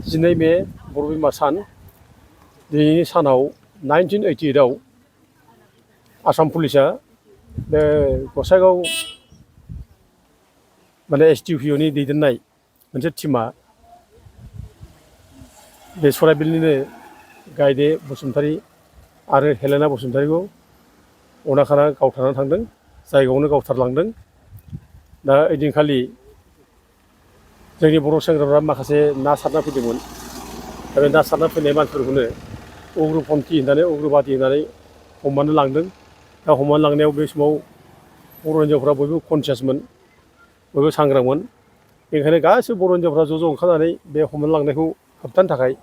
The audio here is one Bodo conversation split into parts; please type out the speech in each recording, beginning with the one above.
जिनै मे बर' बिमा सान दिनैनि सानाव 1988आव आसाम पुलिसा बे गसाइगाव माने SDPOनि दैदेननाय मोनसे टीमा बे सराइबिलनिनो गायदे बसुमतारी आरो हेलेना बसुमतारीखौ अनाखाना गावथारनानै थांदों, जायगायावनो गावथारलांदों। दा ओइदिनखालि जोंनि बर' सेंग्राफ्रा माखासे ना सारना फैदोंमोन। दा बे ना सारना फैनाय मानसिफोरखौनो उग्रपन्थी होननानै उग्रबादि होननानै हमनानै लांदों। दा हमनानै लांनायाव बे समाव बर' हिन्जावफ्रा बयबो कनसियासमोन, बयबो सांग्रांमोन। बेनिखायनो गासैबो बर' हिन्जावफ्रा ज' ओंखारनानै बे हमनानै लांनायखौ होबथानो थाखाय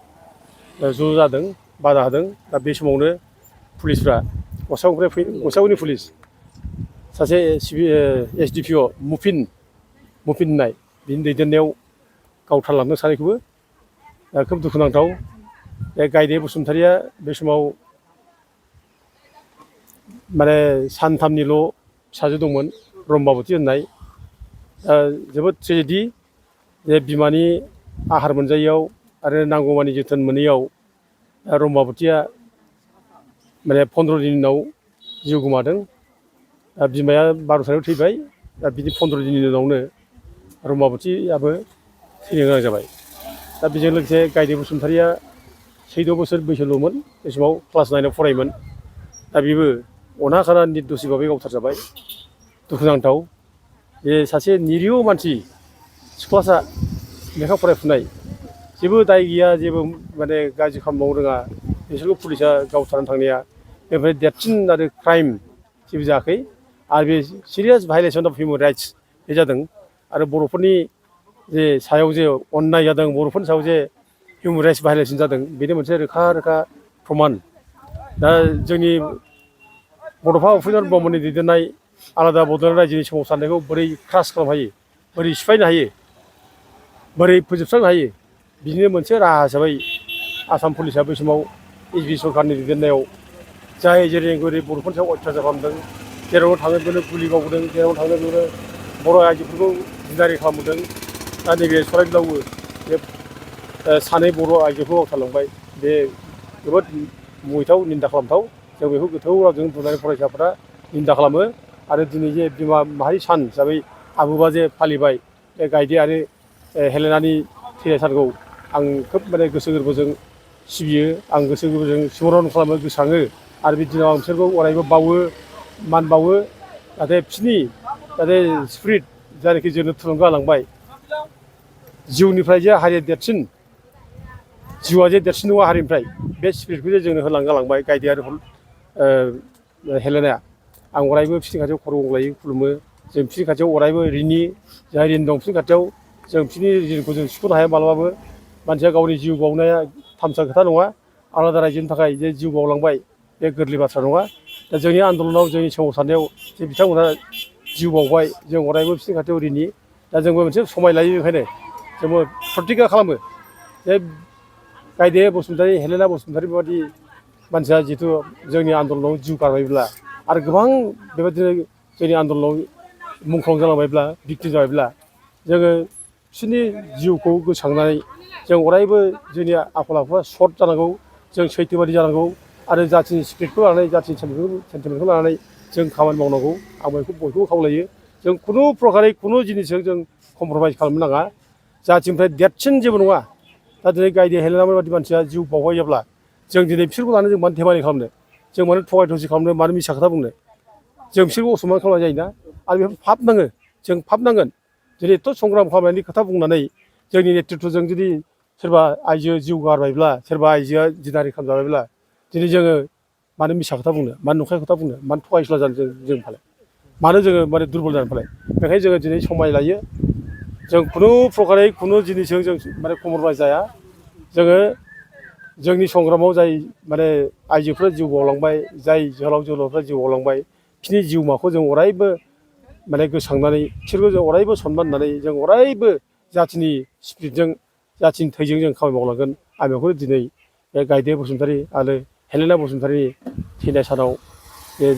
ज' जादों, बादा होदों। दा बे समावनो पुलिसफ्रा गसाइगावनि पुलिस सासे SDPO मुफिन होननाय बिनि दैदेननायाव गावथारलांदों सानैखौबो। दा खोब दुखुनांथाव। बे गायदे बसुमतारीया बे समाव माने सानथामनिल' फिसाजो दंमोन, रम्बाबती होननाय। जोबोद ट्रेजेडि जे बिमानि आहार मोनजायैयाव आरो नांगौमानि जोथोन मोनैयाव रम्बाबतीया माने 15 दिननि उनाव जिउ गोमादों। बिमाया 12 थैबाय। दा बिदि 15 दिननि उनावनो रम्बाबतीयाबो थैनो गोनां जाबाय। दा बेजों लोगोसे गायदे बसुमतारीया 14 बोसोर बैसोल'मोन, बे समाव क्लास 9आव फरायोमोन। दा बेबो अनाखाना निर्दसि भाबै गावथारजाबाय। दुखुनांथाव जे सासे निरिह मानसि, सिख्लासा, लेखा फरायफुनाय, जेबो दाय गैया, जेबो माने गाज्रि खामानि मावनो रोङा, बिसोरखौ पुलिसा गावथारनानै थांनाया बेनिफ्राय देरसिन आरो क्राइम जेबो जायाखै। आरो बे सिरियास भायलेसन अफ हिउमेन राइट्स बे जादों। आरो बर'फोरनि जे सायाव जे अननाय जादों, बर'फोरनि सायाव जे हिउमेन राइट्स भायलेसन जादों, बेनि मोनसे रोखा रोखा प्रमान। दा जोंनि बड'फा उपेन्द्र ब्रह्मनि दैदेननाय आलादा बड'लेण्ड रायजोनि सोमावसारनायखौ बोरै क्रास खालामनो हायो, बोरै सिफायनो हायो, बोरै फोजोबस्रांनो हायो, बिनिनो मोनसे राहा हिसाबै आसाम पुलिसा बै समाव SB सरकारनि दैदेननायाव जाय जेरै बर'फोरनि सायाव अयथासार खालामदों, जेरावनो थाङो बेयावनो गुलि गावबोदों, जेरावनो थाङो बेयावनो बर' आइजोफोरखौ जिनाहारि खालामबोदों। दा नैबे सराइबिलावबो बे सानै बर' आइजोखौ गावथारलांबाय। बे जोबोद मुगैथाव, निन्दा खालामथाव। जों बेखौ गोथौ रावजों बुंनानै फरायसाफोरा निन्दा खालामो। आरो दिनै जे बिमा माहारि सान हिसाबै आबोबा जे फालिबाय, बे गायदे आरो हेलेनानि थैनाय सानखौ आं खोब माने गोसो गोरबोजों सिबियो, आं गोसो गोरबोजों स्मरन खालामो, गोसोखाङो। आरो बे दिनाव आं बिसोरखौ अरायबो बावो, मान बावो, जाहाथे बिसोरनि स्पिरिट जायनाखि जोंनो थुलुंगा होलांबाय, जिउनिफ्राय जे हारिया देरसिन, जिउआ जे देरसिन नङा हारिनिफ्राय, बे स्पिरिटखौ जे जोंनो होलांबाय गायदे आरो हेलेनाया। आं अरायबो बिसोरनि खाथियाव खर' गंग्लायै खुलुमो। जों बिसोरनि खाथियाव अरायबो ऋणि, जाय ऋण दं बिसोरनि खाथियाव। जों बिसोरनि ऋणखौ जों सुख'नो हाया मालाबाबो। मानसिया गावनि जिउ बाउनाया थामसा खोथा नङा। आलादा रायजोनि थाखाय जे जिउ बाउलांबाय, बे गोरलै बाथ्रा नङा। दा जोंनि आन्दलनाव, जोंनि सोमावसारनायाव जे बिथांमोनहा जिउ बाउबाय, जों अरायबो बिसोरनि खाथियाव ऋणि। दा जोंबो मोनसे समाय लायो, ओंखायनो जोंबो प्रतिज्ञा खालामो जे गायदे बसुमतारी, हेलेना बसुमतारी बायदि मानसिया जिहेथु जोंनि आन्दलनाव जिउ गारबायब्ला, आरो गोबां बेबायदिनो जोंनि आन्दलनाव मुंख्लं जालांबायब्ला, भिक्टिम जाबायब्ला, जोङो बिसोरनि जिउखौ गोसोखांनानै जों अरायबो जोंनि आखल आखुआ सर्ट जानांगौ, जों सैथोबादि जानांगौ। आरो जाथिनि स्पिरिटखौ लानानै, जाथिनि सेन्टिमेन्टखौ लानानै जों खामानि मावनांगौ। आं बेखौ बयखौबो खावलायो। जों खुनु प्रकारै खुनु जिनिसजों जों कमप्रमाइस खालामनो नाङा। जाथिनिफ्राय देरसिन जेबो नङा। दा दिनै गायदे हेलेना बायदि मानसिया जिउ बावबायोब्ला, जों दिनै बिसोरखौ लानानै जों मानो धेमालि खालामनो, जों मानो थगाय थसि खालामनो, मानो मिसा खोथा बुंनो। जों बिसोरखौ असनमान खालामनाय जायोना। आरो बेफोर फाप नाङो, जों फाप नांगोन। दिनै एथ' संग्राम खालामनायनि खोथा बुंनानै जोंनि नेतृत्वजों जुदि सोरबा आइजो जिउ गारबायब्ला, सोरबा आइजोआ जिनाहारि खालामजाबायब्ला, दिनै जोङो मानो मिसा खोथा बुंनो, मानो नंखाय खोथा बुंनो, मानो थगायसुला जानो जों फालाय, मानो जोङो माने दुरबल जानो फालाय। बेखायनो जोङो दिनै समाय लायो। जों खुनु प्रकारै खुनु जिनिसजों जों माने कमप्रमाइस जाया। जोङो जोंनि संग्रामाव जाय माने आइजोफ्रा जिउ बाउलांबाय, जाय जोहोलाव जोहोलावफ्रा जिउ बाउलांबाय, बिसोरनि जिउमाखौ जों अरायबो माने गोसोखांनानै, बिसोरखौ जों अरायबो सनमान होनानै, जों अरायबो जाथिनि स्पिरिटजों, जाथिनि थैजों जों खामानि मावलांगोन। आं बेखौ दिनै बे गायदे बसुमतारी आरो हेलेना बसुमतारीनि थैनाय सानाव बे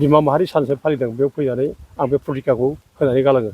बिमा माहारि सान हिसाबै फालिदों, बेयाव फैनानै आं बे प्रतिज्ञाखौ होनानै गालाङो।